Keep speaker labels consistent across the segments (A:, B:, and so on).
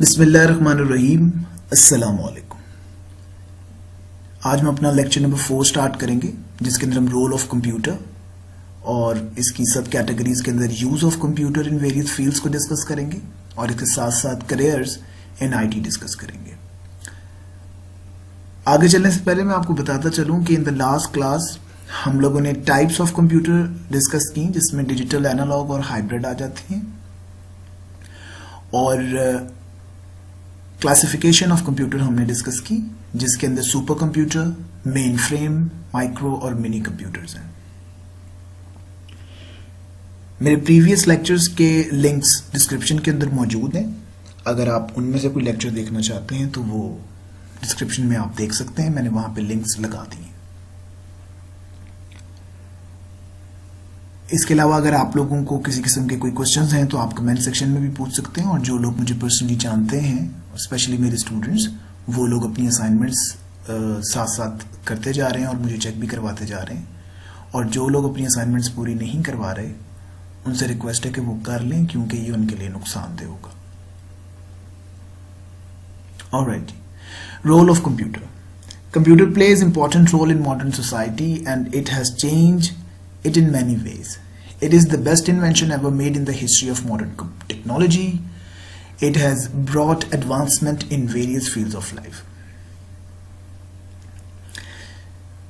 A: बिस्मिल्लाहिर्रहमानिर्रहीम। अस्सलाम वालेकुम। आज हम अपना लेक्चर नंबर 4 स्टार्ट करेंगे, जिसके अंदर हम रोल ऑफ कंप्यूटर और इसकी सब कैटेगरीज के अंदर use of computer in various fields को डिस्कस करेंगे और इसके साथ साथ करियर्स इन आईटी डिस्कस करेंगे। आगे चलने से पहले मैं आपको बताता चलूं कि इन द लास्ट क्लास हम लोगों ने टाइप्स ऑफ कंप्यूटर डिस्कस की, जिसमें डिजिटल, एनालॉग और हाइब्रिड आ जाती हैं, और क्लासिफिकेशन ऑफ कंप्यूटर हमने डिस्कस की, जिसके अंदर super computer, main frame, micro और मिनी कंप्यूटर्स हैं। मेरे प्रीवियस लेक्चर्स के लिंक्स डिस्क्रिप्शन के अंदर मौजूद हैं। अगर आप उनमें से कोई लेक्चर देखना चाहते हैं तो वो डिस्क्रिप्शन में आप देख सकते हैं, मैंने वहां पे लिंक्स लगा दिए। इसके अलावा अगर आप लोगों को किसी किस्म के कोई क्वेश्चंस हैं तो आप कमेंट सेक्शन में भी पूछ सकते हैं, और जो लोग मुझे पर्सनली जानते हैं, स्पेशली मेरे स्टूडेंट्स, वो लोग अपनी असाइनमेंट्स साथ साथ करते जा रहे हैं और मुझे चेक भी करवाते जा रहे हैं। और जो लोग अपनी असाइनमेंट्स पूरी नहीं करवा रहे, उनसे रिक्वेस्ट है कि वो कर लें, क्योंकि ये उनके लिए नुकसानदेह होगा। Alright, role of computer. Computer plays important role in modern society and it has changed it in many ways. It is the best invention ever made in the history of modern technology. It has brought advancement in various fields of life.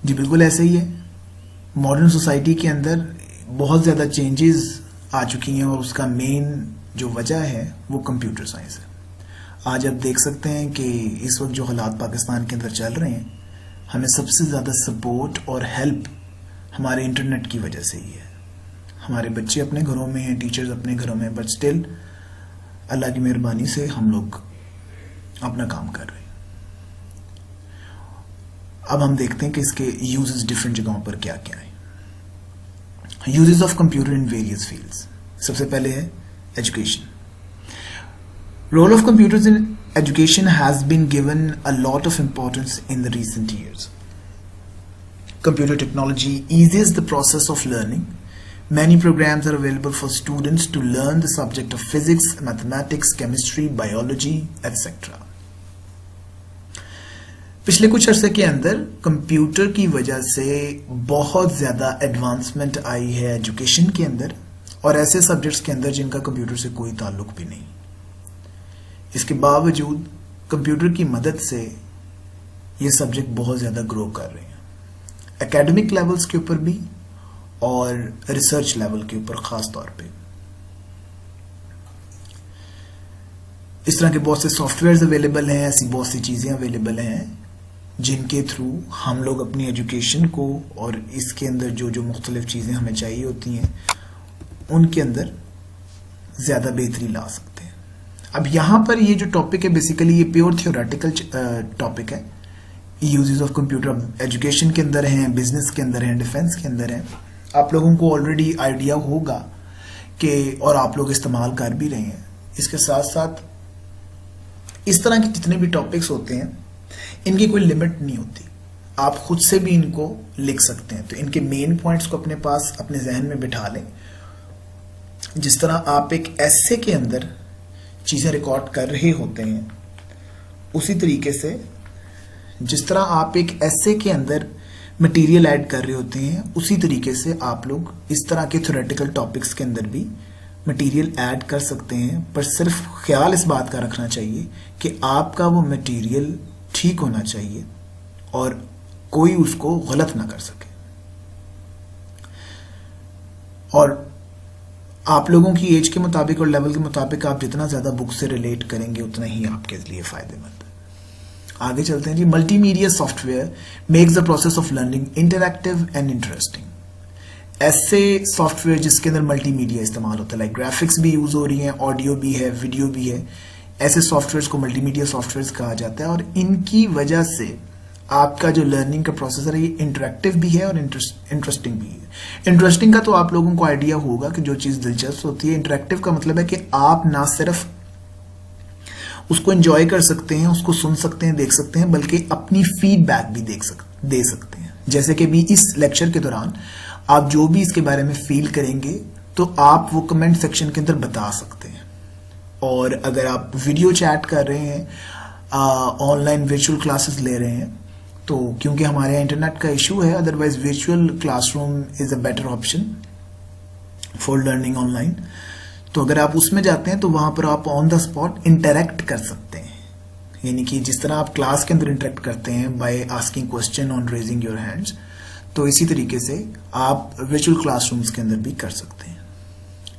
A: जी बिल्कुल ऐसे ही है। Modern society के अंदर बहुत ज़्यादा changes आ चुकी हैं और उसका मेन जो वजह है वो कंप्यूटर साइंस है। आज आप देख सकते हैं कि इस वक्त जो हालात पाकिस्तान के अंदर चल रहे हैं, हमें सबसे ज़्यादा सपोर्ट और हेल्प हमारे इंटरनेट की वजह से ही है। हमारे बच्चे अपने घरों में हैं, टीचर्स अपने घरों में, बट स्टिल अल्लाह की मेहरबानी से हम लोग अपना काम कर रहे हैं। अब हम देखते हैं कि इसके यूजेस डिफरेंट जगहों पर क्या क्या है। Uses of computer in various fields. सबसे पहले है education. Role of computers in education has been given a lot of importance in the recent years. Computer technology eases the process of learning. Many programs are available for students to learn the subject of physics, mathematics, chemistry, biology, etc. पिछले कुछ अरसे के अंदर computer की वजह से बहुत ज़्यादा एडवांसमेंट आई है एजुकेशन के अंदर, और ऐसे सब्जेक्ट्स के अंदर जिनका कंप्यूटर से कोई ताल्लुक भी नहीं। इसके बावजूद कंप्यूटर की मदद से ये सब्जेक्ट बहुत ज़्यादा ग्रो कर रहे हैं, एकेडमिक लेवल्स के ऊपर भी और रिसर्च लेवल के ऊपर ख़ास तौर पे। इस तरह के बहुत से सॉफ्टवेयर्स अवेलेबल हैं, ऐसी बहुत सी चीज़ें अवेलेबल हैं जिनके थ्रू हम लोग अपनी एजुकेशन को और इसके अंदर जो जो मुख्तलिफ चीज़ें हमें चाहिए होती हैं उनके अंदर ज़्यादा बेहतरी ला सकते हैं। अब यहाँ पर ये जो टॉपिक है, बेसिकली ये प्योर थियोरेटिकल टॉपिक है। यूजेस ऑफ कंप्यूटर एजुकेशन के अंदर हैं, बिजनेस के अंदर हैं, डिफेंस के अंदर हैं। आप लोगों को ऑलरेडी आइडिया होगा कि, और आप लोग इस्तेमाल कर भी रहे हैं। इसके साथ साथ इस तरह के जितने भी टॉपिक्स होते हैं, इनकी कोई लिमिट नहीं होती, आप खुद से भी इनको लिख सकते हैं। तो इनके मेन पॉइंट्स को अपने पास, अपने जहन में बिठा लें। जिस तरह आप एक एसे के अंदर चीज़ें रिकॉर्ड कर रहे होते हैं, उसी तरीके से जिस तरह आप एक एसे के अंदर मटेरियल ऐड कर रहे होते हैं, उसी तरीके से आप लोग इस तरह के थ्योरेटिकल टॉपिक्स के अंदर भी मटेरियल ऐड कर सकते हैं। पर सिर्फ ख्याल इस बात का रखना चाहिए कि आपका वो मटेरियल ठीक होना चाहिए और कोई उसको गलत ना कर सके। और आप लोगों की एज के मुताबिक और लेवल के मुताबिक आप जितना ज़्यादा बुक से रिलेट करेंगे उतना ही आपके लिए फ़ायदेमंद है। आगे चलते हैं जी। Multimedia software makes the process of learning interactive and interesting. ऐसे सॉफ्टवेयर जिसके अंदर मल्टीमीडिया इस्तेमाल होता है, लाइक ग्राफिक्स भी यूज़ हो रही हैं, ऑडियो भी है, वीडियो भी है, ऐसे सॉफ्टवेयर्स को मल्टीमीडिया सॉफ्टवेयर्स कहा जाता है। और इनकी वजह से आपका जो लर्निंग का प्रोसेस है, ये इंटरेक्टिव भी है और इंटरेस्टिंग भी है। इंटरेस्टिंग का तो आप लोगों को आइडिया होगा कि जो चीज़ दिलचस्प होती है। इंटरेक्टिव का मतलब है कि आप ना सिर्फ उसको एंजॉय कर सकते हैं, उसको सुन सकते हैं, देख सकते हैं, बल्कि अपनी फीडबैक भी दे सकते हैं। जैसे कि भी इस लेक्चर के दौरान आप जो भी इसके बारे में फील करेंगे तो आप वो कमेंट सेक्शन के अंदर बता सकते हैं। और अगर आप वीडियो चैट कर रहे हैं, ऑनलाइन वर्चुअल क्लासेस ले रहे हैं, तो क्योंकि हमारे यहाँ इंटरनेट का इशू है, otherwise virtual classroom is a better option for learning online. तो अगर आप उसमें जाते हैं तो वहां पर आप ऑन द स्पॉट इंटरेक्ट कर सकते हैं, यानी कि जिस तरह आप क्लास के अंदर इंटरेक्ट करते हैं by asking question on raising your hands, तो इसी तरीके से आप वर्चुअल क्लासरूम्स के अंदर भी कर सकते हैं।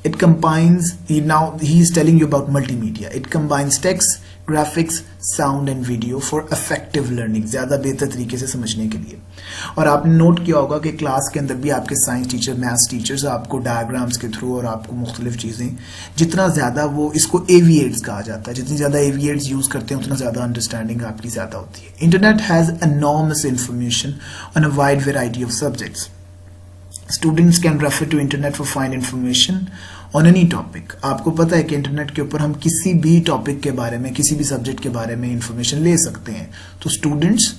A: It combines, now he is telling you about multimedia. It combines text, graphics, sound and video for effective learning, ज़्यादा बेहतर तरीके से समझने के लिए। और आपने नोट किया होगा कि क्लास के अंदर भी आपके साइंस टीचर, मैथ्स टीचर्स आपको डायग्राम्स के थ्रू और आपको मुख्तलिफ चीज़ें, जितना ज़्यादा वो, इसको एविएट्स कहा जाता है, जितनी ज़्यादा एविएट्स यूज़ करते हैं उतना ज़्यादा अंडरस्टैंडिंग आपकी ज़्यादा होती है। Internet has enormous information on a wide variety of subjects. Students can refer to internet for find information on any topic. आपको पता है कि इंटरनेट के ऊपर हम किसी भी टॉपिक के बारे में, किसी भी सब्जेक्ट के बारे में इंफॉर्मेशन ले सकते हैं, तो स्टूडेंट्स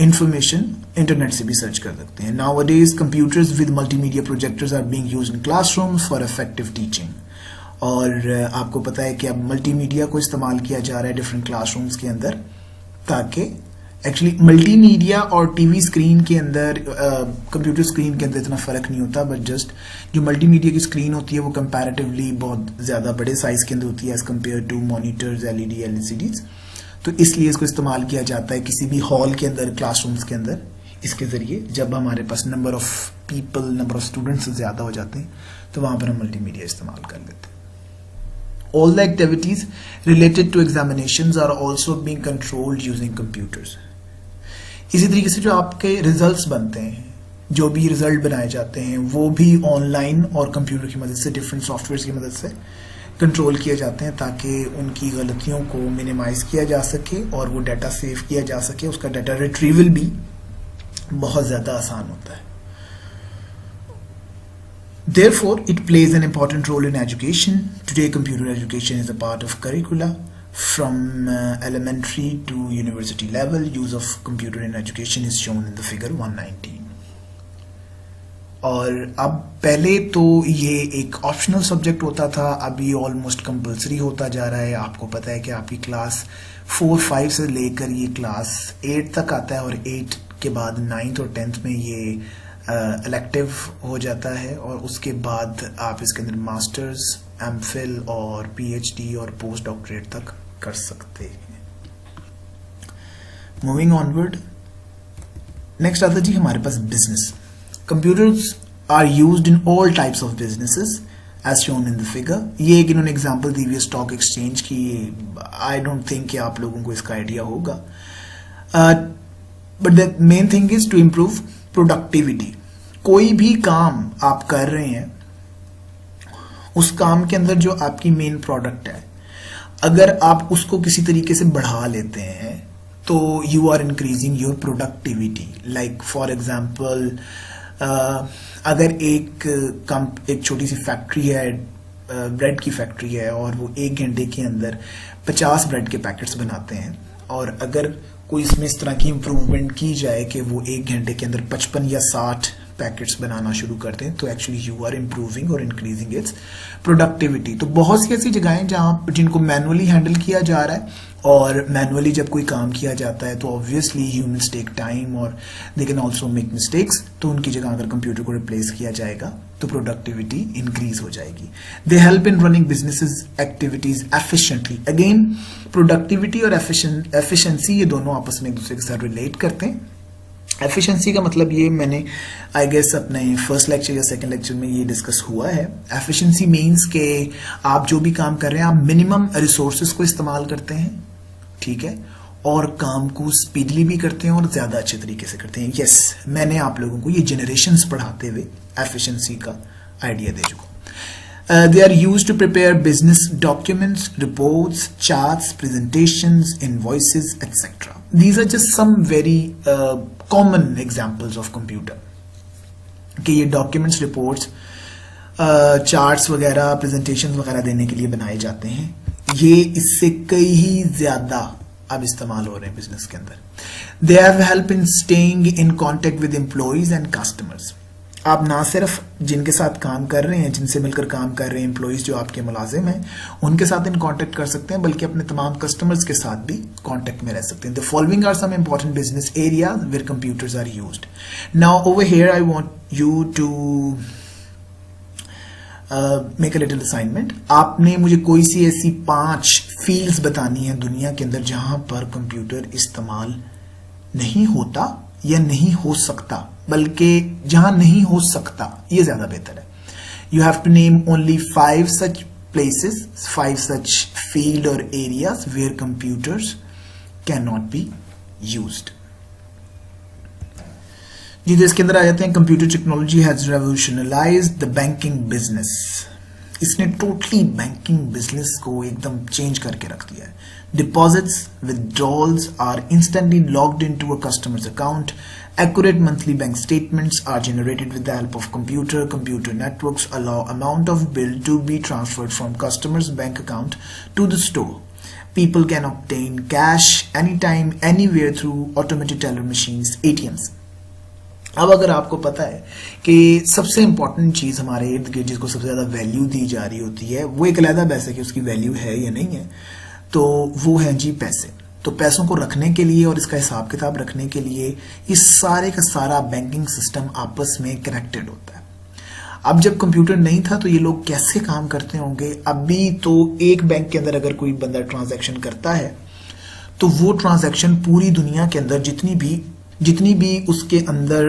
A: इंफॉर्मेशन इंटरनेट से भी सर्च कर सकते हैं। Nowadays computers with multimedia projectors are being used in classrooms for effective teaching. और आपको पता है कि अब मल्टीमीडिया को इस्तेमाल किया जा रहा है डिफरेंट क्लासरूम्स के अंदर, ताकि एक्चुअली मल्टीमीडिया और टीवी स्क्रीन के अंदर, कंप्यूटर स्क्रीन के अंदर इतना फ़र्क नहीं होता, बट जस्ट जो मल्टीमीडिया की स्क्रीन होती है वो कंपैरेटिवली बहुत ज़्यादा बड़े साइज़ के अंदर होती है as compare to monitors, LED, LCDs. तो इसलिए इसको इस्तेमाल किया जाता है किसी भी हॉल के अंदर, क्लासरूम्स के अंदर, इसके ज़रिए जब हमारे पास number of people, number of students ज़्यादा हो जाते हैं तो वहाँ पर हम मल्टीमीडिया इस्तेमाल कर लेते हैं। All the activities related to examinations are also being controlled using computers. इसी तरीके से जो आपके रिजल्ट्स बनते हैं, जो भी रिजल्ट बनाए जाते हैं, वो भी ऑनलाइन और कंप्यूटर की मदद से, डिफरेंट सॉफ्टवेयर की मदद से कंट्रोल किए जाते हैं, ताकि उनकी गलतियों को मिनिमाइज किया जा सके और वो डाटा सेव किया जा सके। उसका डाटा रिट्रीवल भी बहुत ज़्यादा आसान होता है। Therefore, it plays an important role in education. Today, computer education is a part of curricula from elementary to university level. Use of computer in education is shown in the figure 119. और अब पहले तो ये एक optional subject होता था, अभी almost compulsory होता जा रहा है। आपको पता है कि आपकी क्लास 4-5 से लेकर ये क्लास 8 तक आता है, और 8 के बाद 9th और 10th में ये इलेक्टिव हो जाता है, और उसके बाद आप इसके अंदर मास्टर्स, एमफिल और पीएचडी और पोस्ट डॉक्टरेट तक कर सकते हैं। मूविंग ऑनवर्ड, नेक्स्ट आता जी हमारे पास business. Computers are used in all types of businesses as shown in the figure. ये एक इन्होंने एग्जांपल दी हुई है स्टॉक एक्सचेंज की। आई डोंट थिंक कि आप लोगों को इसका आइडिया होगा, but the main thing is to improve productivity. कोई भी काम आप कर रहे हैं, उस काम के अंदर जो आपकी मेन प्रोडक्ट है, अगर आप उसको किसी तरीके से बढ़ा लेते हैं तो you are increasing your productivity. Like for example, अगर एक छोटी सी फैक्ट्री है, ब्रेड की फैक्ट्री है, और वो 1 घंटे के अंदर 50 ब्रेड के पैकेट्स बनाते हैं, और अगर कोई इसमें इस तरह की इम्प्रूवमेंट की जाए कि वो 1 घंटे के अंदर 55 या 60 पैकेट्स बनाना शुरू करते हैं, तो एक्चुअली यू आर इम्प्रूविंग और इंक्रीजिंग इट्स प्रोडक्टिविटी। तो बहुत सी ऐसी जगहें जहां जिनको मैनुअली हैंडल किया जा रहा है, और मैनुअली जब कोई काम किया जाता है तो ऑब्वियसली ह्यूमंस टेक टाइम और they can also make mistakes, तो उनकी जगह अगर कंप्यूटर को रिप्लेस किया जाएगा तो प्रोडक्टिविटी इंक्रीज हो जाएगी। They help in running businesses activities efficiently. Again, productivity और एफिशिएंसी ये दोनों आपस में एक दूसरे के साथ रिलेट करते हैं। एफिशिएंसी का मतलब ये मैंने आई गेस अपने फर्स्ट लेक्चर या सेकंड लेक्चर में ये डिस्कस हुआ है। एफिशिएंसी मींस के आप जो भी काम कर रहे हैं, आप मिनिमम रिसोर्सेज को इस्तेमाल करते हैं, ठीक है, और काम को स्पीडली भी करते हैं और ज्यादा अच्छे तरीके से करते हैं। यस, मैंने आप लोगों को ये जनरेशंस पढ़ाते हुए एफिशिएंसी का आइडिया दे चुका। They are used to prepare business documents, reports, charts, presentations, invoices, etc. These are just some very common examples of computer. कि ये documents, reports, charts वगैरह, presentations वगैरह देने के लिए बनाए जाते हैं। ये इससे कई ज्यादा अब इस्तेमाल हो रहे हैं बिजनेस के अंदर। They have help in staying in contact with employees and customers. आप ना सिर्फ जिनके साथ काम कर रहे हैं, जिनसे मिलकर काम कर रहे हैं, एम्प्लॉइज जो आपके मुलाजिम हैं, उनके साथ इन कांटेक्ट कर सकते हैं, बल्कि अपने तमाम कस्टमर्स के साथ भी कांटेक्ट में रह सकते हैं. The following are some important business areas where computers are used. Now over here I want you to make a little assignment. आपने मुझे कोई सी ऐसी 5 फील्ड्स बतानी है दुनिया के अंदर जहां पर कंप्यूटर इस्तेमाल नहीं होता या नहीं हो सकता, बल्कि जहां नहीं हो सकता ये ज्यादा बेहतर है. You have to name only 5 such places, 5 such field और areas where computers can not be used. जी, तो इसके अंदर आ जाते हैं. Computer technology has revolutionised the banking business. इसने टोटली बैंकिंग बिजनेस को एकदम चेंज करके रख दिया है. Deposits, withdrawals are instantly logged into a customer's account. Accurate monthly bank statements are generated with the help of computer. Computer networks allow amount of bill to be transferred from customer's bank account to the store. People can obtain cash anytime, anywhere through automated teller machines, ATMs. अब अगर आपको पता है कि सबसे important चीज हमारे इर्द गिर्द जिसको सबसे ज्यादा वैल्यू दी जा रही होती है, वो एक अलग बहस है कि उसकी वैल्यू है या नहीं है, तो वो है जी पैसे. तो पैसों को रखने के लिए और इसका हिसाब किताब रखने के लिए इस सारे का सारा बैंकिंग सिस्टम आपस में कनेक्टेड होता है. अब जब कंप्यूटर नहीं था तो ये लोग कैसे काम करते होंगे. अभी तो एक बैंक के अंदर अगर कोई बंदा ट्रांजैक्शन करता है तो वो ट्रांजैक्शन पूरी दुनिया के अंदर जितनी भी उसके अंदर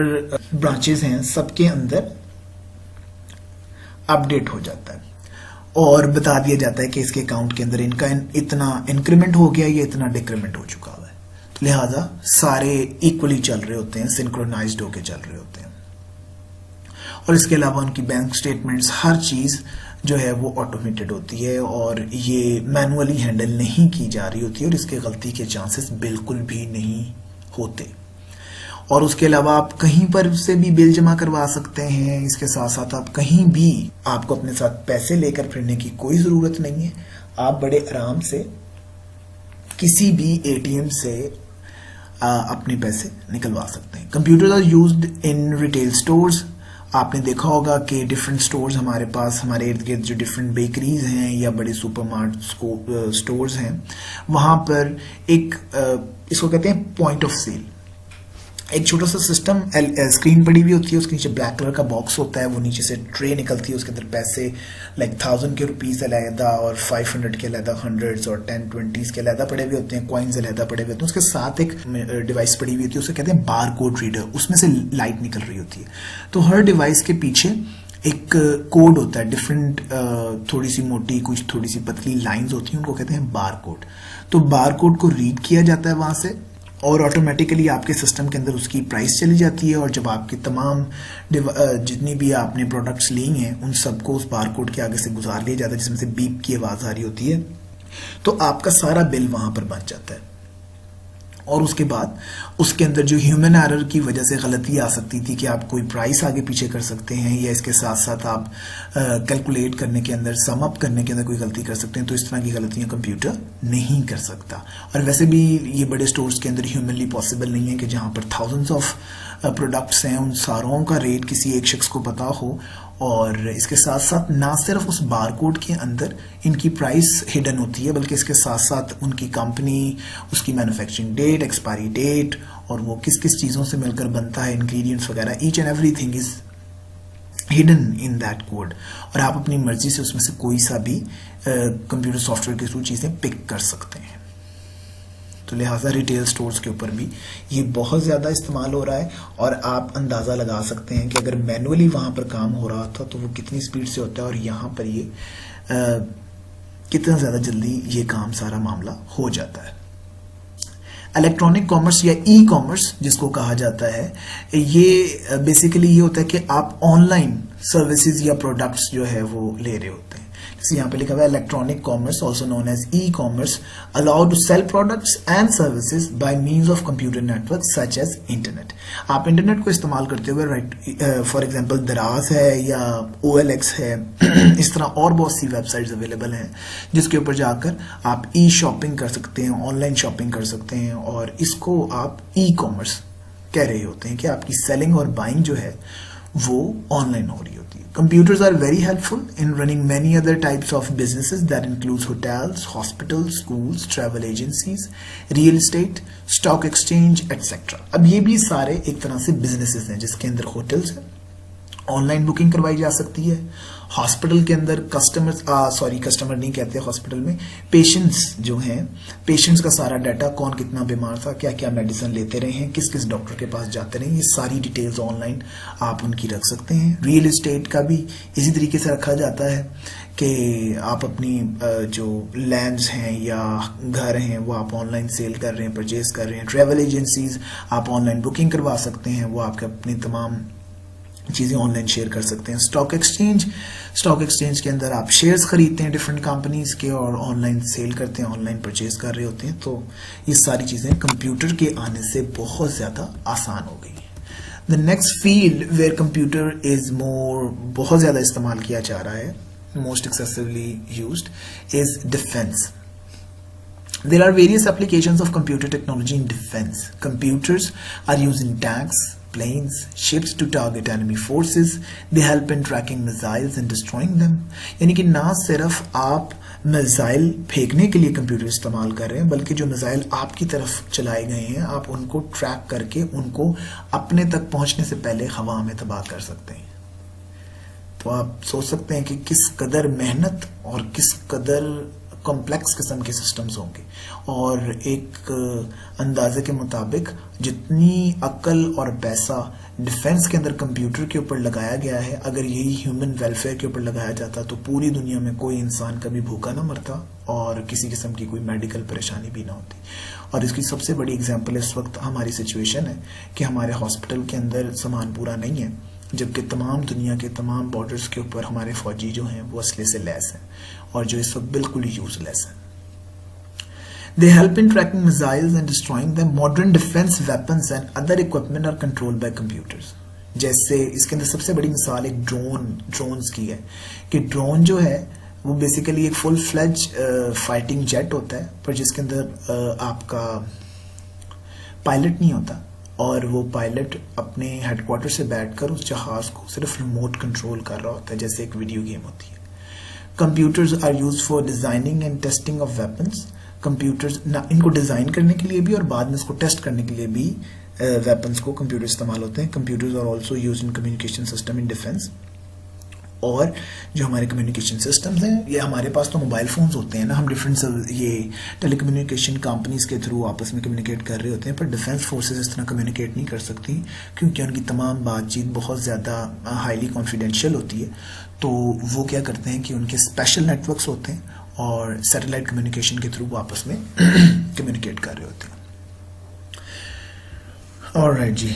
A: ब्रांचेस हैं सबके अंदर अपडेट हो जाता है और बता दिया जाता है कि इसके अकाउंट के अंदर इनका इतना इंक्रीमेंट हो गया, ये इतना डिक्रीमेंट हो चुका हुआ है. तो लिहाजा सारे इक्वली चल रहे होते हैं, सिंक्रोनाइज्ड होके चल रहे होते हैं. और इसके अलावा उनकी बैंक स्टेटमेंट्स, हर चीज जो है वो ऑटोमेटेड होती है और ये मैनुअली हैंडल नहीं की जा रही होती है और इसके गलती के चांसेस बिल्कुल भी नहीं होते. और उसके अलावा आप कहीं पर से भी बिल जमा करवा सकते हैं. इसके साथ साथ आप कहीं भी, आपको अपने साथ पैसे लेकर फिरने की कोई जरूरत नहीं है. आप बड़े आराम से किसी भी एटीएम से अपने पैसे निकलवा सकते हैं. Computers are used in retail stores. आपने देखा होगा कि डिफरेंट स्टोर्स हमारे पास, हमारे इर्द गिर्द जो डिफरेंट बेकरीज हैं या बड़े सुपरमार्केट स्टोर्स हैं, वहां पर एक इसको कहते हैं पॉइंट ऑफ सेल. एक छोटा सा सिस्टम, स्क्रीन पड़ी हुई होती है, उसके नीचे ब्लैक कलर का बॉक्स होता है, वो नीचे से ट्रे निकलती है, उसके अंदर पैसे लाइक 1000 के रुपीज अलहदा और 500 के अलहदा, 100s और 10, 20s के अलहदा पड़े हुए होते हैं, कॉइन्स अलहदा पड़े हुए होते हैं. उसके साथ एक डिवाइस पड़ी हुई होती है, उसे कहते हैं बार कोड रीडर. उसमें से लाइट निकल रही होती है. तो हर डिवाइस के पीछे एक कोड होता है, डिफरेंट थोड़ी सी मोटी, कुछ थोड़ी सी पतली लाइंस होती हैं, उनको कहते हैं बार कोड. तो बार कोड को रीड किया जाता है वहां से और ऑटोमेटिकली आपके सिस्टम के अंदर उसकी प्राइस चली जाती है. और जब आपकी तमाम जितनी भी आपने प्रोडक्ट्स ली हैं उन सबको उस बार कोड के आगे से गुजार लिया जाता है, जिसमें से बीप की आवाज आ रही होती है. तो आपका सारा बिल वहां पर बच जाता है. और उसके बाद उसके अंदर जो ह्यूमन एरर की वजह से गलती आ सकती थी कि आप कोई प्राइस आगे पीछे कर सकते हैं या इसके साथ साथ आप कैलकुलेट करने के अंदर, सम अप करने के अंदर कोई गलती कर सकते हैं, तो इस तरह की गलतियां कंप्यूटर नहीं कर सकता. और वैसे भी ये बड़े स्टोर्स के अंदर ह्यूमनली पॉसिबल नहीं है कि जहां पर थाउजेंड्स ऑफ प्रोडक्ट्स हैं उन सारों का रेट किसी एक शख्स को पता हो. और इसके साथ साथ ना सिर्फ उस बारकोड के अंदर इनकी प्राइस हिडन होती है, बल्कि इसके साथ साथ उनकी कंपनी, उसकी मैन्युफैक्चरिंग डेट, एक्सपायरी डेट और वो किस किस चीज़ों से मिलकर बनता है, इंग्रेडिएंट्स वगैरह, each and everything is hidden in that code. और आप अपनी मर्जी से उसमें से कोई सा भी कंप्यूटर सॉफ्टवेयर के थ्रू चीज़ें पिक कर सकते हैं. तो लिहाजा रिटेल स्टोर्स के ऊपर भी ये बहुत ज़्यादा इस्तेमाल हो रहा है. और आप अंदाज़ा लगा सकते हैं कि अगर मैनुअली वहाँ पर काम हो रहा था तो वो कितनी स्पीड से होता है और यहाँ पर ये कितना ज़्यादा जल्दी ये काम, सारा मामला हो जाता है. इलेक्ट्रॉनिक कॉमर्स या ई कॉमर्स जिसको कहा जाता है, ये बेसिकली ये होता है कि आप ऑनलाइन सर्विसेज या प्रोडक्ट्स जो है वो ले रहे होते हैं. जैसे यहाँ पे लिखा हुआ है electronic commerce also known as e commerce allow to sell products and services by means of computer network such as internet. आप इंटरनेट को इस्तेमाल करते हुए, राइट, फॉर एग्जांपल दराज है या OLX है, इस तरह और बहुत सी वेबसाइट्स अवेलेबल हैं जिसके ऊपर जाकर आप ई शॉपिंग कर सकते हैं, ऑनलाइन शॉपिंग कर सकते हैं. और इसको आप ई कॉमर्स कह रहे होते हैं कि आपकी सेलिंग और बाइंग जो है वो ऑनलाइन हो रही होती है. Computers are very helpful in running many other types of businesses that includes hotels, hospitals, schools, travel agencies, real estate, stock exchange, etc. अब ये भी सारे एक तरह से businesses हैं जिसके अंदर hotels हैं, ऑनलाइन बुकिंग करवाई जा सकती है. हॉस्पिटल के अंदर कस्टमर नहीं कहते हॉस्पिटल में, पेशेंट्स जो हैं, पेशेंट्स का सारा डाटा, कौन कितना बीमार था, क्या क्या मेडिसिन लेते रहे हैं, किस किस डॉक्टर के पास जाते रहे, ये सारी डिटेल्स ऑनलाइन आप उनकी रख सकते हैं. रियल एस्टेट का भी इसी तरीके से रखा जाता है कि आप अपनी जो लैंड्स हैं या घर हैं वो आप ऑनलाइन सेल कर रहे हैं, परचेज कर रहे हैं. ट्रैवल एजेंसीज आप ऑनलाइन बुकिंग करवा सकते हैं, वो आपके अपनी तमाम चीज़ें ऑनलाइन शेयर कर सकते हैं. स्टॉक एक्सचेंज के अंदर आप शेयर्स खरीदते हैं डिफरेंट कंपनीज के और ऑनलाइन सेल करते हैं, ऑनलाइन परचेज कर रहे होते हैं. तो ये सारी चीज़ें कंप्यूटर के आने से बहुत ज़्यादा आसान हो गई हैं. The next field where computer is बहुत ज़्यादा इस्तेमाल किया जा रहा है, most excessively used, is defence. There are various applications of computer technology in defense. Computers are used in tanks, planes, ships to target enemy forces. They help in tracking missiles and destroying them. यानी कि ना सिर्फ आप missile फेंकने के लिए computer इस्तेमाल कर रहे हैं, बल्कि जो मिसाइल आपकी तरफ चलाए गए हैं आप उनको ट्रैक करके उनको अपने तक पहुंचने से पहले हवा में तबाह कर सकते हैं. तो आप सोच सकते हैं कि किस कदर मेहनत और किस कदर कॉम्प्लेक्स किस्म के सिस्टम्स होंगे. और एक अंदाजे के मुताबिक जितनी अकल और पैसा डिफेंस के अंदर कंप्यूटर के ऊपर लगाया गया है, अगर यही ह्यूमन वेलफेयर के ऊपर लगाया जाता तो पूरी दुनिया में कोई इंसान कभी भूखा ना मरता और किसी किस्म की कोई मेडिकल परेशानी भी ना होती. और इसकी सबसे बड़ी एग्जांपल इस वक्त हमारी सिचुएशन है कि हमारे हॉस्पिटल के अंदर सामान पूरा नहीं है, जबकि तमाम दुनिया के तमाम बॉर्डर्स के ऊपर हमारे फौजी जो हैं वो असले से लैस हैं और जो इस वक्त बिल्कुल ही यूजलेस हैं. They help in tracking missiles and destroying them. Modern defense weapons and other equipment are controlled by computers. जैसे इसके अंदर सबसे बड़ी मिसाल एक ड्रोन्स की है कि ड्रोन जो है वो बेसिकली एक फुल फ्लेज फाइटिंग जेट होता है, पर जिसके अंदर आपका पायलट नहीं होता और वो पायलट अपने हेडक्वार्टर से बैठकर उस जहाज को सिर्फ रिमोट कंट्रोल कर रहा होता है, जैसे एक वीडियो गेम होती है. Computers are used for designing and testing of weapons. Computers इनको डिजाइन करने के लिए भी और बाद में इसको टेस्ट करने के लिए भी वेपन्स को कंप्यूटर इस्तेमाल होते हैं. Computers are also used in communication system in defence. और जो हमारे कम्युनिकेशन सिस्टम्स हैं, ये हमारे पास तो मोबाइल फोन्स होते हैं ना, हम डिफरेंट ये टेलीकम्युनिकेशन कंपनीज के थ्रू आपस में कम्युनिकेट कर रहे होते हैं, पर डिफेंस फोर्सेस इस तरह कम्युनिकेट नहीं कर सकती क्योंकि उनकी तमाम बातचीत बहुत ज़्यादा हाईली कॉन्फिडेंशियल होती है. तो वो क्या करते हैं कि उनके स्पेशल नेटवर्क्स होते हैं और सैटेलाइट कम्युनिकेशन के थ्रू वो आपस में कम्युनिकेट कर रहे होते हैं. ऑलराइट जी,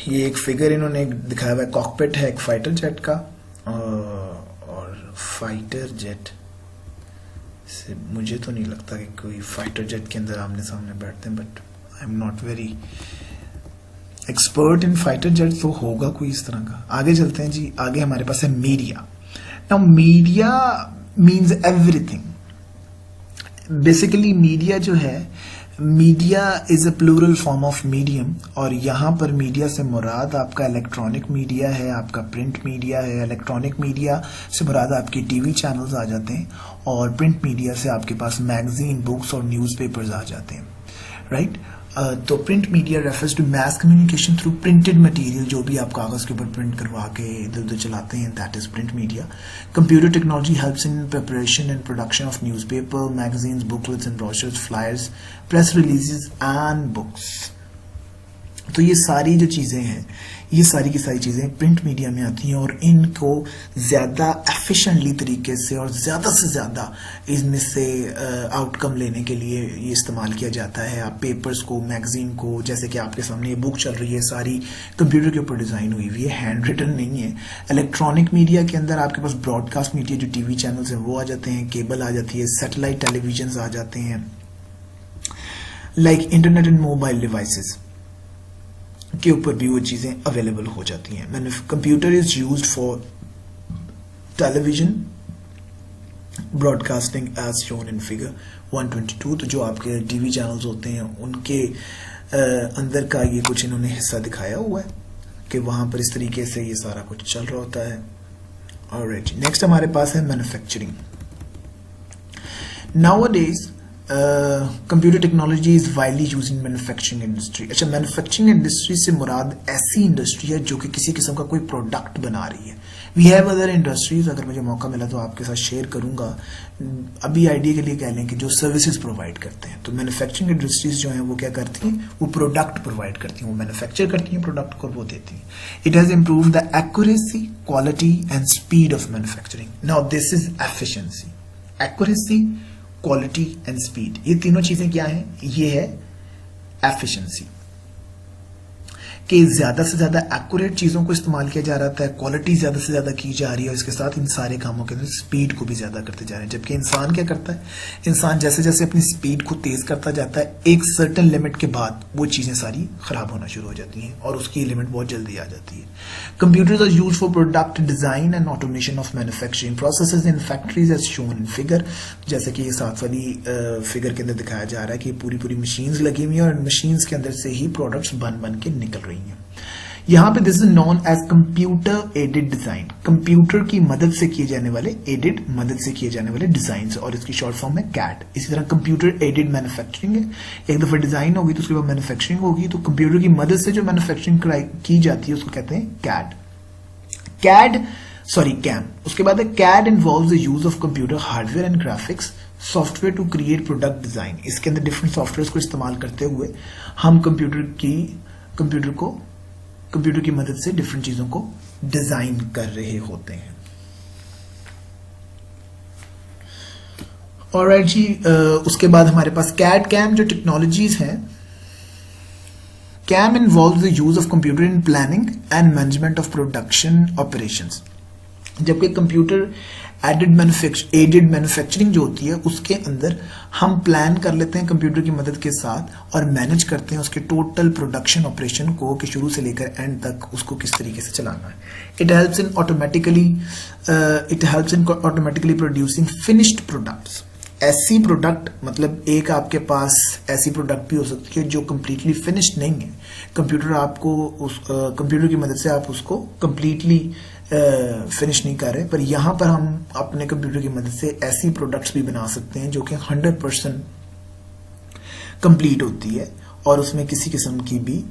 A: ये एक फिगर इन्होंने दिखाया हुआ है, कॉकपिट है एक फाइटर जेट का. और फाइटर जेट से मुझे तो नहीं लगता कि कोई फाइटर जेट के अंदर आमने सामने बैठते हैं, but I am not very expert in fighter jet, तो होगा कोई इस तरह का. आगे चलते हैं जी. आगे हमारे पास है media. Now media means everything. Basically media जो है, media is a plural form of medium, और यहाँ पर मीडिया से मुराद आपका इलेक्ट्रॉनिक मीडिया है, आपका प्रिंट मीडिया है. इलेक्ट्रॉनिक मीडिया से मुराद आपकी टीवी चैनल्स आ जाते हैं और प्रिंट मीडिया से आपके पास मैगजीन, बुक्स और न्यूज़पेपर्स आ जाते हैं, राइट. तो print media refers to mass communication through printed material, जो भी आप कागज़ के ऊपर प्रिंट करवा के इधर उधर चलाते हैं, that is print media. Computer technology helps in preparation and production of newspaper, magazines, booklets and brochures, flyers, press releases and books. तो ये सारी जो चीज़ें हैं, ये सारी की सारी चीज़ें प्रिंट मीडिया में आती हैं और इनको ज़्यादा एफिशिएंटली तरीके से और ज़्यादा से ज़्यादा इनमें से आउटकम लेने के लिए ये इस्तेमाल किया जाता है. आप पेपर्स को, मैगजीन को, जैसे कि आपके सामने ये बुक चल रही है, सारी कंप्यूटर के ऊपर डिज़ाइन हुई हुई है, हैंड रिटन नहीं है. इलेक्ट्रॉनिक मीडिया के अंदर आपके पास ब्रॉडकास्ट मीडिया, जो टीवी चैनल्स हैं वो आ जाते हैं, केबल आ जाती है, सैटेलाइट टेलीविजन आ जाते हैं, like internet and mobile devices के ऊपर भी वो चीज़ें अवेलेबल हो जाती हैं. Computer is used for television broadcasting as shown in figure 122. तो जो आपके टीवी चैनल्स होते हैं उनके अंदर का ये कुछ इन्होंने हिस्सा दिखाया हुआ है कि वहाँ पर इस तरीके से ये सारा कुछ चल रहा होता है। ऑलराइट, नेक्स्ट हमारे पास है manufacturing. Nowadays computer technology is widely use in manufacturing industry. अच्छा, मैन्युफैक्चरिंग इंडस्ट्री से मुराद ऐसी इंडस्ट्री है जो कि किसी किस्म का कोई प्रोडक्ट बना रही है। वी हैव अदर इंडस्ट्रीज, अगर मुझे मौका मिला तो आपके साथ शेयर करूंगा। अभी आइडिया के लिए कह लें कि जो सर्विसेज प्रोवाइड करते हैं, तो मैन्युफैक्चरिंग इंडस्ट्रीज जो हैं वो क्या करती हैं, वो प्रोडक्ट प्रोवाइड करती हैं, वो मैन्युफैक्चर करती हैं प्रोडक्ट को, वो देती हैं। It has improve the accuracy, quality and speed of manufacturing. Now this is efficiency. Accuracy, quality and speed, ये तीनों चीजें क्या हैं, ये है एफिशिएंसी, कि ज्यादा से ज्यादा एक्यूरेट चीजों को इस्तेमाल किया जा रहा है, क्वालिटी ज्यादा से ज्यादा की जा रही है, और इसके साथ इन सारे कामों के अंदर स्पीड को भी ज्यादा करते जा रहे हैं। जबकि इंसान क्या करता है, इंसान जैसे जैसे अपनी स्पीड को तेज करता जाता है, एक सर्टेन लिमिट के बाद वो चीजें सारी खराब होना शुरू हो जाती हैं और उसकी लिमिट बहुत जल्दी आ जाती है। Computers are used for product design and automation of manufacturing processes in factories as shown in figure. जैसे कि ये साथ वाली फिगर के अंदर दिखाया जा रहा है कि पूरी पूरी मशीन्स लगी हुई हैं और मशीन्स के अंदर से ही प्रोडक्ट्स बन के निकल रही हैं। यहां पे this is known as computer aided design, computer की मदद से किए जाने वाले, एडेड मदद से किए जाने वाले डिजाइन, और इसकी शॉर्ट फॉर्म है कैड। इसी तरह कंप्यूटर एडेड मैन्युफैक्चरिंग है, एक दफा डिजाइन होगी तो उसके बाद मैन्युफैक्चरिंग होगी, तो कंप्यूटर की मदद से जो मैन्युफैक्चरिंग की जाती है उसको कहते हैं कैम। उसके बाद है CAD involves the use of computer hardware and graphics software to create product design. इसके अंदर डिफरेंट सॉफ्टवेयर को इस्तेमाल करते हुए हम कंप्यूटर की मदद से डिफरेंट चीजों को डिजाइन कर रहे होते हैं। ऑलराइट जी, उसके बाद हमारे पास कैड कैम जो टेक्नोलॉजीज हैं। CAM involves the use of computer in planning and management of production operations. जबकि कंप्यूटर एडेड मैन्युफैक्चरिंग जो होती है उसके अंदर हम प्लान कर लेते हैं कंप्यूटर की मदद के साथ और मैनेज करते हैं उसके टोटल प्रोडक्शन ऑपरेशन को कि शुरू से लेकर एंड तक उसको किस तरीके से चलाना है। It helps in automatically producing finished products. ऐसी प्रोडक्ट, मतलब एक आपके पास ऐसी प्रोडक्ट भी हो सकती है जो कंप्लीटली फिनिश्ड नहीं है, कंप्यूटर की मदद से आप उसको कंप्लीटली फिनिश नहीं कर रहे, पर यहां पर हम अपने कंप्यूटर की मदद से ऐसी प्रोडक्ट्स भी बना सकते हैं जो कि 100% कंप्लीट होती है और उसमें किसी किस्म की भी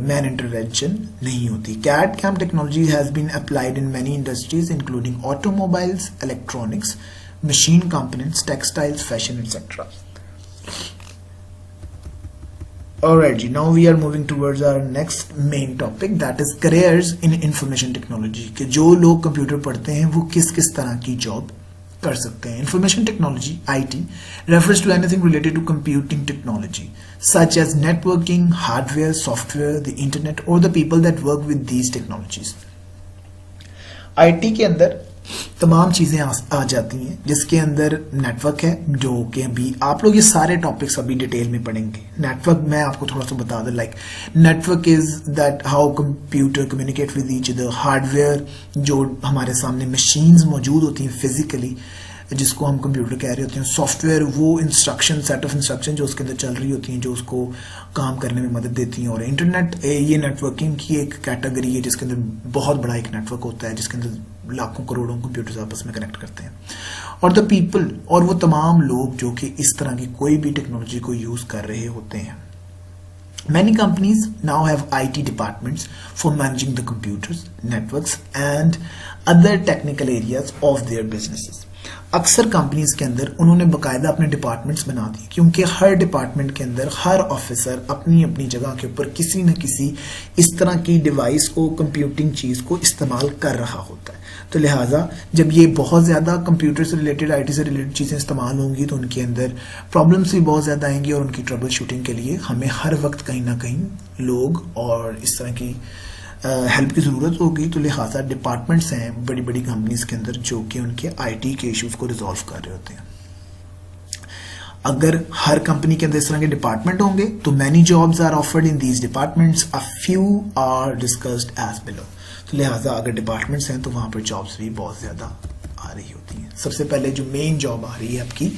A: मैन इंटरवेंशन नहीं होती। CAD CAM technology has been applied in many industries including automobiles, electronics, machine components, textiles, fashion, etc. Alright, now we are moving towards our next main topic, that is careers in information technology. कि जो लोग computer पढ़ते हैं वो किस किस तरह की जॉब कर सकते हैं। Information technology (IT) refers to anything related to computing technology, such as networking, hardware, software, the internet, or the people that work with these technologies. IT के अंदर तमाम चीजें आ जाती हैं, जिसके अंदर नेटवर्क है, जो कि अभी आप लोग ये सारे टॉपिक्स अभी डिटेल में पढ़ेंगे। नेटवर्क मैं आपको थोड़ा सा बता दूं, like network is that how computer communicate with each other. Hardware, जो हमारे सामने मशीन्स मौजूद होती हैं फिजिकली, जिसको हम कंप्यूटर कह रहे होते हैं। सॉफ्टवेयर, वो इंस्ट्रक्शन, सेट ऑफ इंस्ट्रक्शन जो उसके अंदर चल रही होती हैं, जो उसको काम करने में मदद देती हैं। और इंटरनेट, ये नेटवर्किंग की एक कैटेगरी है जिसके अंदर बहुत बड़ा एक नेटवर्क होता है, जिसके अंदर लाखों करोड़ों कंप्यूटर्स आपस में कनेक्ट करते हैं। और द पीपल, और वो तमाम लोग जो कि इस तरह की कोई भी टेक्नोलॉजी को यूज कर रहे होते हैं। Many companies now have IT departments for managing the computers, networks and other technical areas of their businesses. अक्सर कंपनीज के अंदर उन्होंने बाकायदा अपने डिपार्टमेंट्स बना दिए, क्योंकि हर डिपार्टमेंट के अंदर हर ऑफिसर अपनी अपनी जगह के ऊपर किसी न किसी इस तरह की डिवाइस को, कंप्यूटिंग चीज को इस्तेमाल कर रहा होता है। तो लिहाजा जब ये बहुत ज्यादा कंप्यूटर से रिलेटेड, IT से रिलेटेड चीजें इस्तेमाल होंगी तो उनके अंदर प्रॉब्लम्स भी बहुत ज्यादा आएंगी और उनकी ट्रबल शूटिंग के लिए हमें हर वक्त कहीं ना कहीं लोग और इस तरह की हेल्प की जरूरत होगी। तो लिहाजा डिपार्टमेंट्स हैं बड़ी बड़ी कंपनीज के अंदर जो कि उनके IT के इश्यूज को रिजॉल्व कर रहे होते हैं। अगर हर कंपनी के अंदर इस तरह के डिपार्टमेंट होंगे तो many jobs are offered in these departments, a few are discussed as below. तो लिहाजा अगर डिपार्टमेंट्स हैं तो वहां पर जॉब्स भी बहुत ज्यादा आ रही होती हैं। सबसे पहले जो मेन जॉब आ रही है आपकी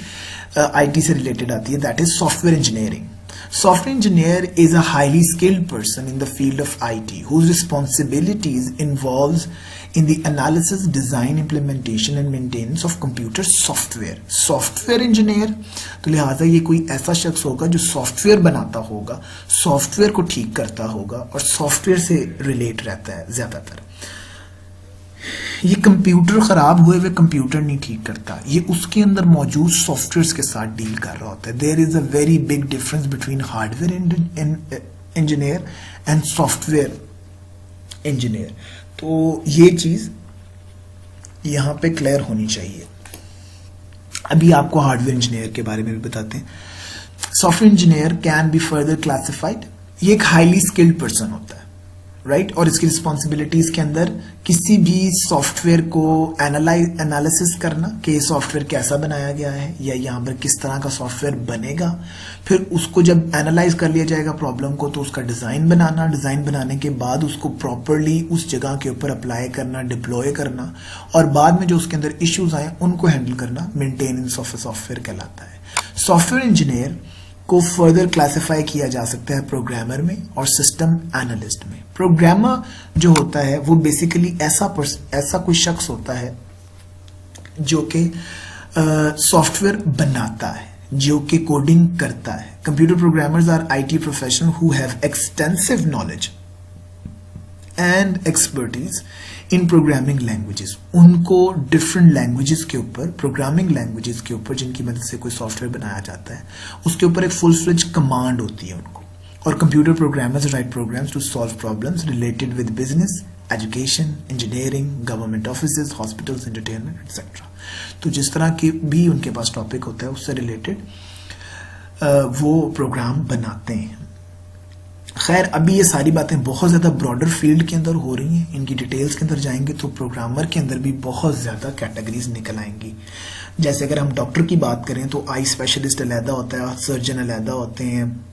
A: IT से रिलेटेड आती है, that is software engineering. Software engineer is a highly skilled person in the field of IT whose responsibilities involves in the analysis, design, implementation and maintenance of computer software. Software engineer, तो लिहाजा ये कोई ऐसा शख्स होगा जो software बनाता होगा, सॉफ्टवेयर को ठीक करता होगा और सॉफ्टवेयर से रिलेट रहता है ज्यादातर। ये कंप्यूटर खराब हुए हुए कंप्यूटर नहीं ठीक करता, ये उसके अंदर मौजूद सॉफ्टवेयर के साथ डील कर रहा होता है। There is a very big difference between hardware engineer and software engineer. तो ये चीज यहां पे क्लियर होनी चाहिए। अभी आपको हार्डवेयर इंजीनियर के बारे में भी बताते हैं। Software engineer can be further classified, ये एक हाईली स्किल्ड पर्सन होता है, राइट और इसकी रिस्पॉन्सिबिलिटीज के अंदर किसी भी सॉफ्टवेयर को एनालिसिस करना कि ये सॉफ्टवेयर कैसा बनाया गया है या यहाँ पर किस तरह का सॉफ्टवेयर बनेगा, फिर उसको जब एनालाइज कर लिया जाएगा प्रॉब्लम को तो उसका डिजाइन बनाना, डिजाइन बनाने के बाद उसको प्रॉपरली उस जगह के ऊपर अप्लाई करना, डिप्लॉय करना और बाद में जो उसके अंदर इश्यूज आए उनको हैंडल करना मेंटेनेंस ऑफ सॉफ्टवेयर कहलाता है। सॉफ्टवेयर इंजीनियर को फर्दर क्लासिफाई किया जा सकता है प्रोग्रामर में और सिस्टम एनालिस्ट में। प्रोग्रामर जो होता है वो बेसिकली ऐसा कोई शख्स होता है जो कि सॉफ्टवेयर बनाता है, जो कि कोडिंग करता है। Computer programmers are IT professional who have extensive knowledge and expertise in programming languages. उनको डिफरेंट लैंग्वेजेस के ऊपर, प्रोग्रामिंग लैंग्वेजेस के ऊपर जिनकी मदद से कोई सॉफ्टवेयर बनाया जाता है, उसके ऊपर एक फुल फ्लेज कमांड होती है उनको। और computer programmers write programs to solve problems related with business, education, engineering, government offices, hospitals, entertainment etcetera. तो जिस तरह की भी उनके पास टॉपिक होता है उससे रिलेटेड वो प्रोग्राम बनाते हैं। खैर अभी ये सारी बातें बहुत ज़्यादा ब्रॉडर फील्ड के अंदर हो रही हैं, इनकी डिटेल्स के अंदर जाएंगे तो प्रोग्रामर के अंदर भी बहुत ज़्यादा कैटेगरीज निकल आएंगी। जैसे अगर हम डॉक्टर की बात करें तो आई स्पेशलिस्ट अलहदा होता है, सर्जन अलहदा होते हैं,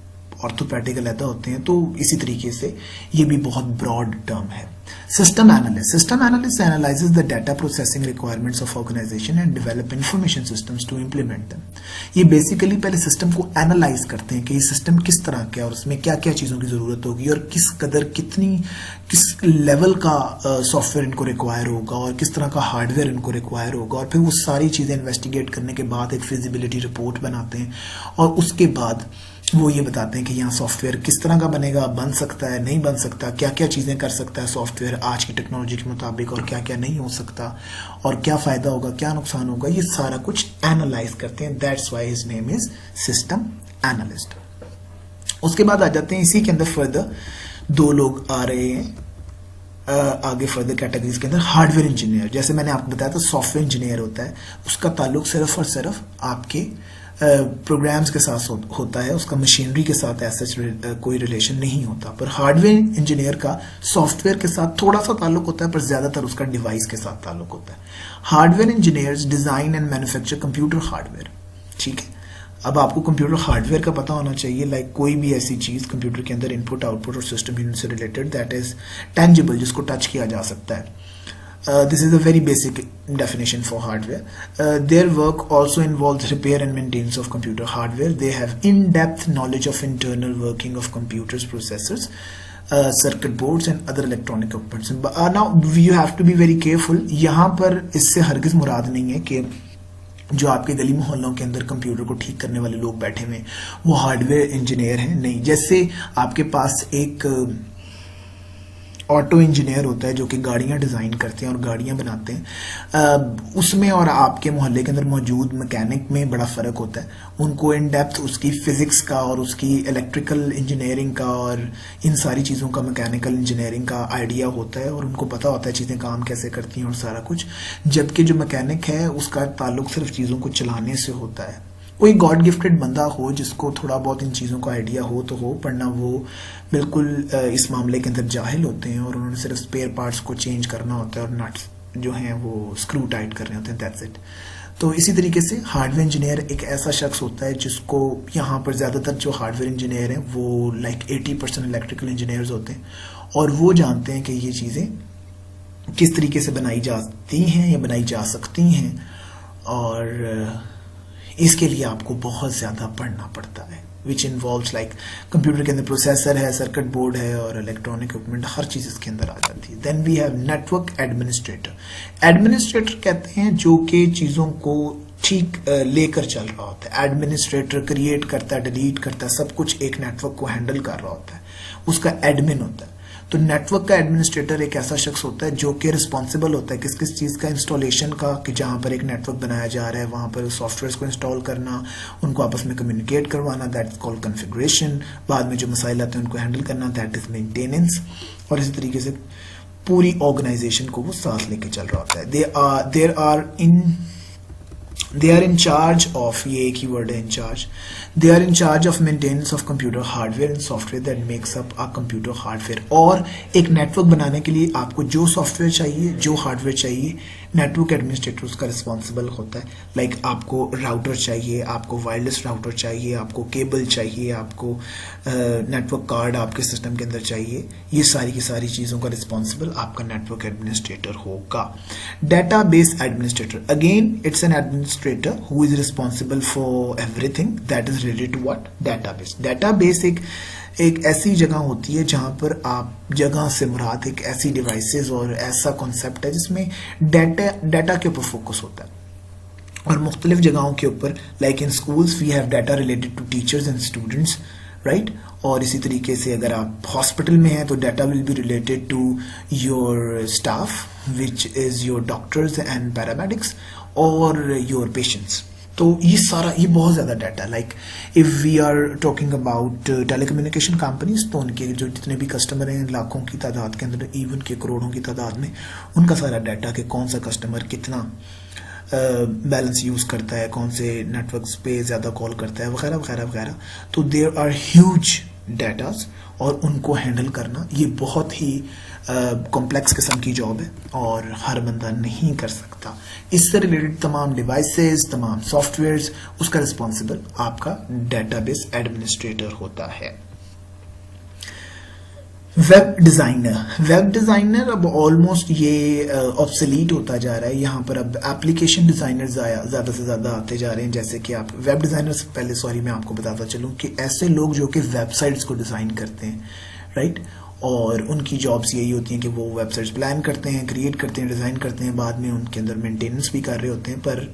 A: ऑर्थोपेडिक अलहदा होते हैं, तो इसी तरीके से ये भी बहुत ब्रॉड टर्म है। System analyst analyses the data processing requirements of organisation and develop information systems to implement them. ये बेसिकली पहले सिस्टम को एनालाइज करते हैं कि ये सिस्टम किस तरह का है और उसमें क्या क्या चीज़ों की ज़रूरत होगी और किस कदर किस लेवल का सॉफ्टवेयर इनको रिक्वायर होगा और किस तरह का हार्डवेयर इनको रिक्वायर होगा, और फिर वो सारी चीज़ें इन्वेस्टिगेट करने के बाद एक फिजिबिलिटी रिपोर्ट बनाते हैं और उसके बाद वो ये बताते हैं कि यहाँ सॉफ्टवेयर किस तरह का बनेगा, बन सकता है, नहीं बन सकता, क्या क्या चीज़ें कर सकता है सॉफ्टवेयर आज की टेक्नोलॉजी के मुताबिक और क्या क्या नहीं हो सकता, और क्या फ़ायदा होगा, क्या नुकसान होगा, ये सारा कुछ एनालाइज करते हैं। That's why his name is system analyst. उसके बाद आ जाते हैं इसी के अंदर फर्दर दो लोग आ रहे हैं आगे फर्दर कैटेगरीज के अंदर। हार्डवेयर इंजीनियर, जैसे मैंने आपको बताया था सॉफ्टवेयर इंजीनियर होता है, उसका ताल्लुक सिर्फ और सिर्फ आपके प्रोग्राम्स के साथ होता है, उसका मशीनरी के साथ ऐसा कोई रिलेशन नहीं होता। पर हार्डवेयर इंजीनियर का सॉफ्टवेयर के साथ थोड़ा सा ताल्लुक होता है, पर ज्यादातर उसका डिवाइस के साथ ताल्लुक होता है। Hardware engineers design and manufacture computer hardware. ठीक है, अब आपको कंप्यूटर हार्डवेयर का पता होना चाहिए, लाइक कोई भी ऐसी चीज कंप्यूटर के अंदर इनपुट आउटपुट और सिस्टम यूनिट से रिलेटेड दैट इज टेंजिबल, जिसको टच किया जा सकता है। This is a very basic definition for hardware. Their work also involves repair and maintenance of computer hardware. They have in-depth knowledge of internal working of computers, processors, circuit boards and other electronic components. Now you have to be very careful. यहाँ पर इससे हरगिज मुराद नहीं है कि जो आपके गली मोहल्लों के अंदर कंप्यूटर को ठीक करने वाले लोग बैठे हुए वो हार्डवेयर इंजीनियर हैं, नहीं। जैसे आपके पास एक ऑटो इंजीनियर होता है जो कि गाड़ियां डिज़ाइन करते हैं और गाड़ियां बनाते हैं, उसमें और आपके मोहल्ले के अंदर मौजूद मैकेनिक में बड़ा फ़र्क होता है। उनको इन डेप्थ उसकी फ़िज़िक्स का और उसकी इलेक्ट्रिकल इंजीनियरिंग का और इन सारी चीज़ों का, मैकेनिकल इंजीनियरिंग का आइडिया होता है और उनको पता होता है चीज़ें काम कैसे करती हैं और सारा कुछ। जबकि जो मैकेनिक है उसका ताल्लुक सिर्फ चीज़ों को चलाने से होता है। कोई गॉड गिफ्टेड बंदा हो जिसको थोड़ा बहुत इन चीज़ों का आइडिया हो तो हो, वरना वो बिल्कुल इस मामले के अंदर जाहिल होते हैं और उन्होंने सिर्फ स्पेयर पार्ट्स को चेंज करना होता है और नट्स जो हैं वो स्क्रू टाइट करने होते हैं, दैट्स इट। तो इसी तरीके से हार्डवेयर इंजीनियर एक ऐसा शख्स होता है जिसको यहाँ पर ज़्यादातर जो हार्डवेयर इंजीनियर हैं वो लाइक 80% इलेक्ट्रिकल इंजीनियर्स होते हैं और वो जानते हैं कि ये चीज़ें किस तरीके से बनाई जाती हैं या बनाई जा सकती हैं, और इसके लिए आपको बहुत ज़्यादा पढ़ना पड़ता है। विच इन्वॉल्व्स लाइक कंप्यूटर के अंदर प्रोसेसर है, सर्किट बोर्ड है और इलेक्ट्रॉनिक इक्विपमेंट, हर चीज इसके अंदर आ जाती है. Then we have network administrator. Administrator कहते हैं जो कि चीजों को ठीक लेकर चल रहा होता है. एडमिनिस्ट्रेटर क्रिएट करता है, डिलीट करता है, सब कुछ एक नेटवर्क को हैंडल कर रहा होता है, उसका एडमिन होता है. तो नेटवर्क का एडमिनिस्ट्रेटर एक ऐसा शख्स होता है जो कि रिस्पॉन्सिबल होता है किस किस चीज़ का इंस्टॉलेशन का, कि जहां पर एक नेटवर्क बनाया जा रहा है वहां पर सॉफ्टवेयर को इंस्टॉल करना, उनको आपस में कम्युनिकेट करवाना, दैट इज कॉल्ड कॉन्फ़िगरेशन. बाद में जो मसाइल आते हैं उनको हैंडल करना, दैट इज मेंटेनेंस. और इसी तरीके से पूरी ऑर्गेनाइजेशन को वो साथ लेके चल रहा होता है. They are in charge of, ये एक ही वर्ड है, in charge. They are in charge of maintenance of computer hardware and software that makes up a computer hardware. और एक नेटवर्क बनाने के लिए आपको जो सॉफ्टवेयर चाहिए, जो हार्डवेयर चाहिए, नेटवर्क एडमिनिस्ट्रेटर उसका रिस्पॉन्सिबल होता है. लाइक आपको राउटर चाहिए, आपको वायरलेस राउटर चाहिए, आपको केबल चाहिए, आपको नेटवर्क कार्ड आपके सिस्टम के अंदर चाहिए, ये सारी की सारी चीज़ों का रिस्पॉन्सिबल आपका नेटवर्क एडमिनिस्ट्रेटर होगा. Database administrator, again it's an administrator who is responsible for everything that is related to what, database. Database एक ऐसी जगह होती है जहां पर आप जगह से मुराद एक ऐसी डिवाइसेस और ऐसा कॉन्सेप्ट है जिसमें डाटा के ऊपर फोकस होता है और मुख्तलिफ जगहों के ऊपर. Like in schools we have data related to teachers and students, right. और इसी तरीके से अगर आप हॉस्पिटल में हैं तो data will be related to your staff which is your doctors and paramedics और योर पेशेंट्स. तो ये बहुत ज्यादा data. Like if we are talking about telecommunication companies, तो उनके जो जितने भी कस्टमर हैं लाखों की तादाद के अंदर, इवन के करोड़ों की तादाद में, उनका सारा डाटा कि कौन सा कस्टमर कितना बैलेंस यूज करता है, कौन से नेटवर्क्स पे ज्यादा कॉल करता है, वगैरह वगैरह वगैरह. तो देयर आर ह्यूज डाटास और उनको हैंडल करना ये बहुत ही कॉम्प्लेक्स किस्म की जॉब है और हर बंदा नहीं कर सकता. इससे रिलेटेड तमाम डिवाइसेस, तमाम सॉफ्टवेयर्स, उसका रिस्पॉन्सिबल आपका डेटाबेस एडमिनिस्ट्रेटर होता है. Web designer. वेब डिजाइनर अब ऑलमोस्ट ये ऑब्सोलीट होता जा रहा है. यहाँ पर अब एप्लीकेशन डिजाइनर ज्यादा से ज्यादा आते जा रहे हैं. जैसे कि आप वेब डिजाइनर से पहले, सॉरी मैं आपको बताता चलूं कि ऐसे लोग जो कि वेबसाइट्स को डिजाइन करते हैं, राइट. और उनकी जॉब्स यही होती हैं कि वो वेबसाइट्स प्लान करते हैं, क्रिएट करते हैं, डिजाइन करते हैं, बाद में उनके अंदर मेंटेनेंस भी कर रहे होते हैं. पर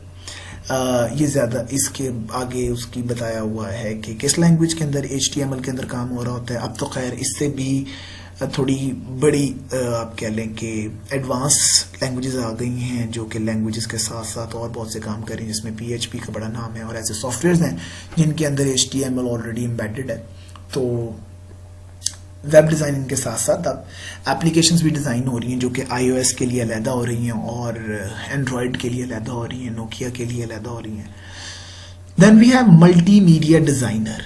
A: ये ज्यादा इसके आगे उसकी बताया हुआ है कि किस लैंग्वेज के अंदर HTML के अंदर काम हो रहा होता है. अब तो खैर इससे भी थोड़ी बड़ी आप कह लें कि एडवांस लैंग्वेजेस आ गई हैं जो कि लैंग्वेजेस के साथ साथ और बहुत से काम कर रही हैं, जिसमें PHP का बड़ा नाम है. और ऐसे सॉफ्टवेयर्स हैं जिनके अंदर HTML ऑलरेडी एम्बेडेड है. तो वेब डिजाइनिंग के साथ साथ अब एप्लीकेशंस भी डिजाइन हो रही हैं जो कि iOS के लिए अलहदा हो रही हैं और एंड्रॉयड के लिए अलहदा हो रही हैं, नोकिया के लिए अलहदा हो रही हैं. Then we have multimedia designer.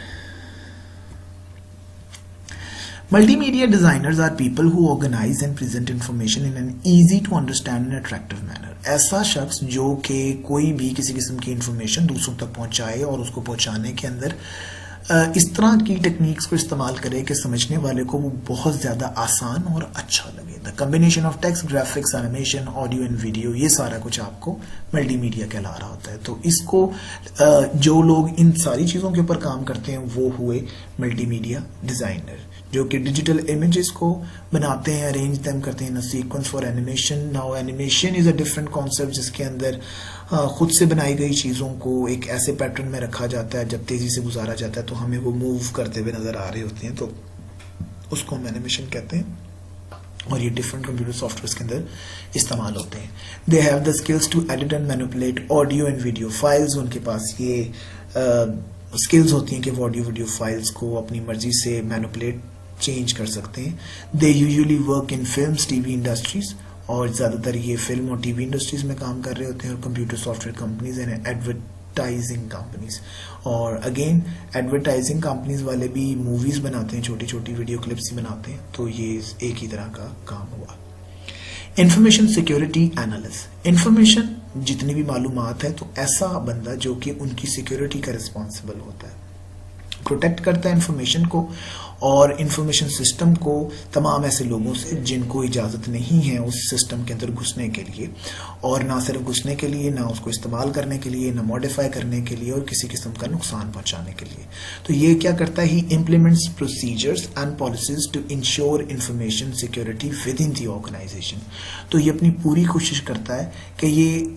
A: Multimedia designers are people who organize and present information in an easy to understand and attractive manner. ऐसा शख्स जो कि कोई भी किसी किस्म की इंफॉर्मेशन दूसरों तक पहुंचाए और उसको पहुंचाने के अंदर इस तरह की टेक्निक्स को इस्तेमाल करे कि समझने वाले को वो बहुत ज्यादा आसान और अच्छा लगे. The combination of text, graphics, animation, audio and video, ये सारा कुछ आपको मल्टीमीडिया कहला रहा होता है. तो इसको जो लोग इन सारी चीजों के ऊपर काम करते हैं वो हुए मल्टीमीडिया डिजाइनर, जो कि डिजिटल इमेजेस को बनाते हैं, अरेंज देम करते हैं, sequence for animation. Now animation is a different concept जिसके अंदर खुद से बनाई गई चीज़ों को एक ऐसे पैटर्न में रखा जाता है, जब तेजी से गुजारा जाता है तो हमें वो मूव करते हुए नजर आ रहे होते हैं, तो उसको हम एनिमेशन कहते हैं. और ये डिफरेंट कंप्यूटर सॉफ्टवेयर के अंदर इस्तेमाल होते हैं. They have the skills to edit and manipulate audio and video files. उनके पास ये स्किल्स होती हैं कि वो ऑडियो वीडियो फाइल्स को अपनी मर्जी से मैनिपुलेट, चेंज कर सकते हैं. They usually work in films, TV industries, और ज्यादातर ये फिल्म और टीवी इंडस्ट्रीज में काम कर रहे होते हैं. और computer software companies and advertising companies. और अगेन एडवर्टाइजिंग कंपनीज वाले भी मूवीज बनाते हैं, छोटी छोटी वीडियो क्लिप्स ही बनाते हैं. तो ये एक ही तरह का काम हुआ. Information security analyst. इंफॉर्मेशन जितनी भी मालूमात है तो ऐसा बंदा जो कि उनकी सिक्योरिटी का रिस्पॉन्सिबल होता है. प्रोटेक्ट करता है इन्फॉर्मेशन को और इन्फॉर्मेशन सिस्टम को तमाम ऐसे लोगों से जिनको इजाज़त नहीं है उस सिस्टम के अंदर घुसने के लिए, और ना सिर्फ घुसने के लिए, ना उसको इस्तेमाल करने के लिए, ना मॉडिफाई करने के लिए और किसी किस्म का नुकसान पहुंचाने के लिए। तो ये क्या करता है, he implements procedures and policies to ensure information security within the organisation. तो ये अपनी पूरी कोशिश करता है कि ये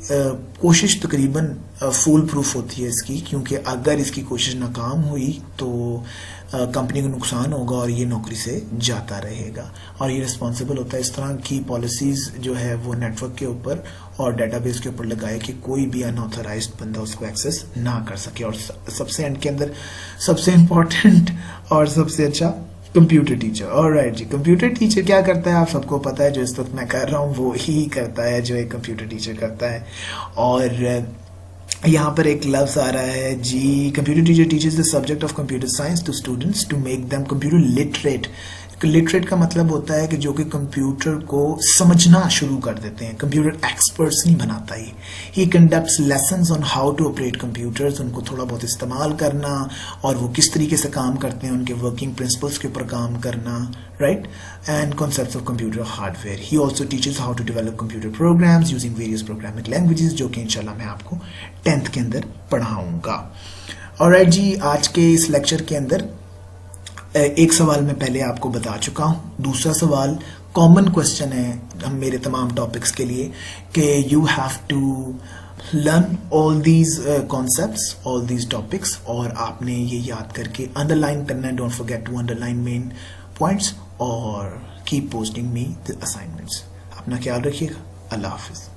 A: कोशिश तकरीबन फूल प्रूफ होती है इसकी, क्योंकि अगर इसकी कोशिश नाकाम हुई तो कंपनी को नुकसान होगा और ये नौकरी से जाता रहेगा। और ये रिस्पॉन्सिबल होता है इस तरह की पॉलिसीज जो है वो नेटवर्क के ऊपर और डेटाबेस के ऊपर लगाए कि कोई भी अनऑथराइज्ड बंदा उसको एक्सेस ना कर सके। और सबसे एंड के अंदर सबसे इम्पोर्टेंट और सबसे अच्छा कंप्यूटर टीचर। ऑलराइट जी, कंप्यूटर टीचर क्या करता है आप सबको पता है, जो इस वक्त मैं कर रहा हूँ वो ही करता है जो एक कंप्यूटर टीचर करता है। और यहाँ पर एक लफ्ज आ रहा है जी, computer teacher teachers the subject of computer science to students to make them computer literate. Literate का मतलब होता है कि जो कि कंप्यूटर को समझना शुरू कर देते हैं, कंप्यूटर एक्सपर्ट्स नहीं बनाता he conducts lessons on how to operate computers, उनको थोड़ा बहुत इस्तेमाल करना और वो किस तरीके से काम करते हैं, उनके वर्किंग प्रिंसिपल्स के ऊपर काम करना, right, and concepts of computer hardware. He also teachers how to develop computer programs using various programming languages, जो कि इंशाल्लाह मैं आपको 10th के अंदर पढ़ाऊंगा। ऑलराइट जी, आज के इस लेक्चर के अंदर एक सवाल मैं पहले आपको बता चुका हूं, दूसरा सवाल कॉमन क्वेश्चन है हम मेरे तमाम टॉपिक्स के लिए कि you have to learn all these concepts, all these topics, और आपने ये याद करके अंडरलाइन करना है। Don't forget to underline main points और keep posting me the assignments. अपना ख्याल रखिएगा। अल्लाह हाफिज।